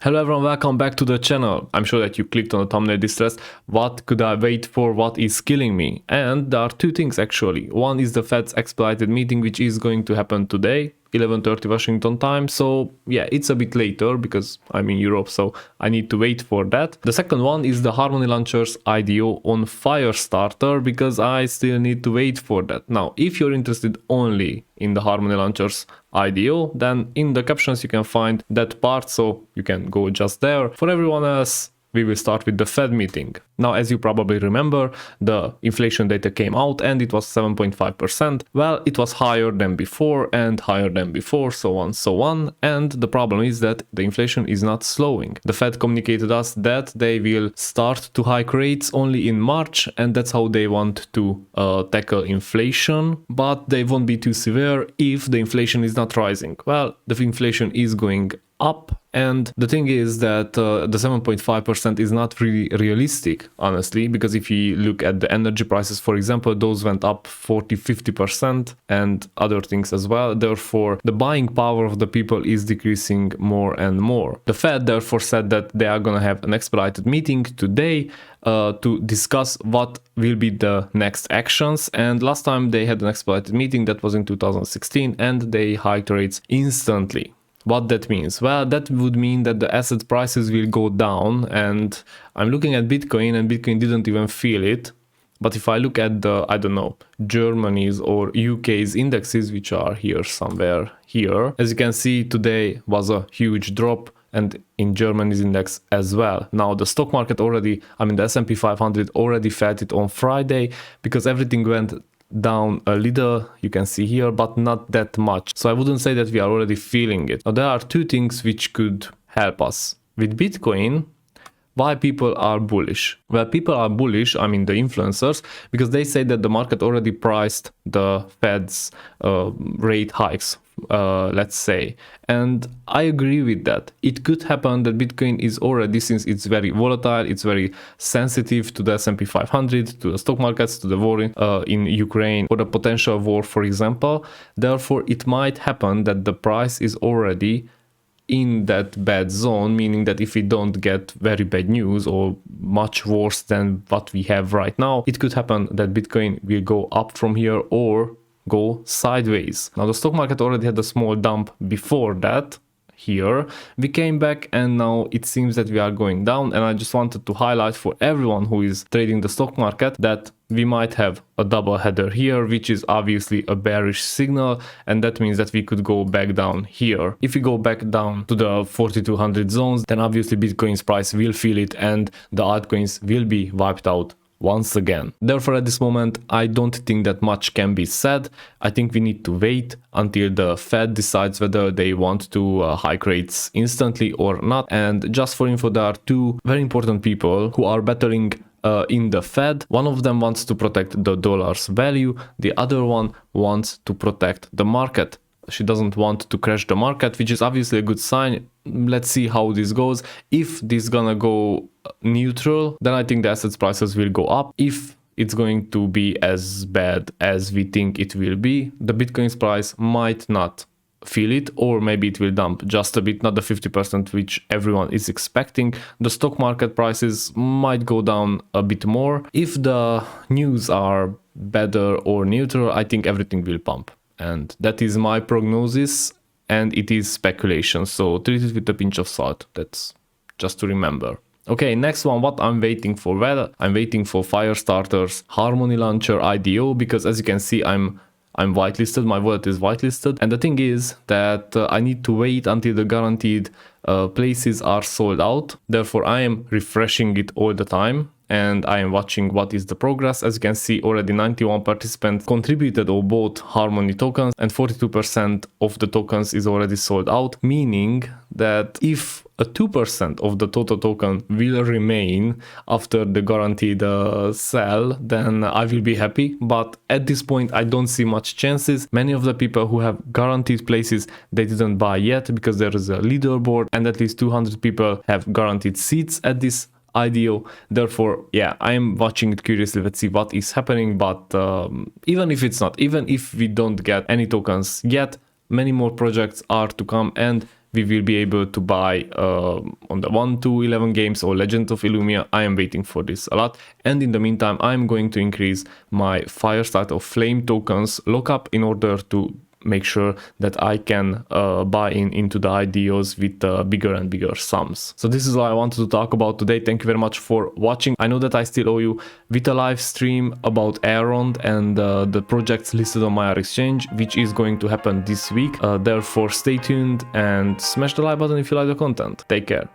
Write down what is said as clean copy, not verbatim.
Hello everyone, welcome back to the channel. I'm sure that you clicked on the thumbnail distress. What could I wait for? What is killing me? And there are two things actually. One is the Fed's expedited meeting, which is going to happen today, 11:30 Washington time. So yeah, it's a bit later because I'm in Europe, so I need to wait for that. The second one is the Harmony Launcher's IDO on Firestarter because I still need to wait for that. Now, if you're interested only in the Harmony Launcher's IDO, then in the captions you can find that part, so you can go just there. For everyone else, we will start with the Fed meeting. Now, as you probably remember, the inflation data came out and it was 7.5%. Well, it was higher than before and higher than before, so on, so on. And the problem is that the inflation is not slowing. The Fed communicated us that they will start to hike rates only in March, and that's how they want to tackle inflation. But they won't be too severe if the inflation is not rising. Well, the inflation is going up, and the thing is that the 7.5% is not really realistic, honestly, because if you look at the energy prices, for example, those went up 40-50% and other things as well. Therefore, the buying power of the people is decreasing more and more. The Fed therefore said that they are going to have an expedited meeting today to discuss what will be the next actions. And last time they had an expedited meeting, that was in 2016, and they hiked rates instantly. What that means? Well, that would mean that the asset prices will go down, and I'm looking at Bitcoin and Bitcoin didn't even feel it. But if I look at the, I don't know, Germany's or UK's indexes, which are here somewhere here, as you can see, today was a huge drop, and in Germany's index as well. Now the stock market already, the S&P 500 already felt it on Friday because everything went down a little, you can see here, but not that much. So I wouldn't say that we are already feeling it. Now there are two things which could help us. With Bitcoin, why people are bullish? Well, people are bullish, the influencers, because they say that the market already priced the Fed's rate hikes, let's say. And I agree with that. It could happen that Bitcoin is already, since it's very volatile, it's very sensitive to the S&P 500, to the stock markets, to the war in Ukraine, or the potential war, for example. Therefore, it might happen that the price is already in that bad zone, meaning that if we don't get very bad news or much worse than what we have right now, it could happen that Bitcoin will go up from here or go sideways. Now the stock market already had a small dump before that. Here we came back and now it seems that we are going down, and I just wanted to highlight for everyone who is trading the stock market that we might have a double header here, which is obviously a bearish signal, and that means that we could go back down here. If we go back down to the 4200 zones, then obviously Bitcoin's price will feel it and the altcoins will be wiped out once again. Therefore, at this moment, I don't think that much can be said. I think we need to wait until the Fed decides whether they want to hike rates instantly or not. And just for info, there are two very important people who are battling in the Fed. One of them wants to protect the dollar's value. The other one wants to protect the market. She doesn't want to crash the market, which is obviously a good sign. Let's see how this goes. If this gonna go neutral, then I think the assets prices will go up. If it's going to be as bad as we think it will be, the Bitcoin's price might not feel it, or maybe it will dump just a bit, not the 50% which everyone is expecting. The stock market prices might go down a bit more. If the news are better or neutral, I think everything will pump. And that is my prognosis, and it is speculation, so treat it with a pinch of salt. That's just to remember. Okay, next one, what I'm waiting for? Well, I'm waiting for Firestarter's Harmony Launcher IDO, because as you can see, I'm whitelisted, my wallet is whitelisted, and the thing is that I need to wait until the guaranteed places are sold out. Therefore, I am refreshing it all the time, and I am watching what is the progress. As you can see, already 91 participants contributed or bought Harmony tokens, and 42% of the tokens is already sold out, meaning that if a 2% of the total token will remain after the guaranteed sell, then I will be happy. But at this point, I don't see much chances. Many of the people who have guaranteed places, they didn't buy yet because there is a leaderboard, and at least 200 people have guaranteed seats at this IDO. Therefore, yeah, I am watching it curiously. Let's see what is happening. But even if we don't get any tokens yet, many more projects are to come, and we will be able to buy on the 1 to 11 games or Legend of Illumia. I am waiting for this a lot, and in the meantime I'm going to increase my Firestarter Flame tokens lockup in order to make sure that I can buy into the IDOs with bigger and bigger sums. So this is what I wanted to talk about today. Thank you very much for watching. I know that I still owe you with a live stream about Elrond and the projects listed on Maiar Exchange, which is going to happen this week. Therefore stay tuned and smash the like button if you like the content. Take care.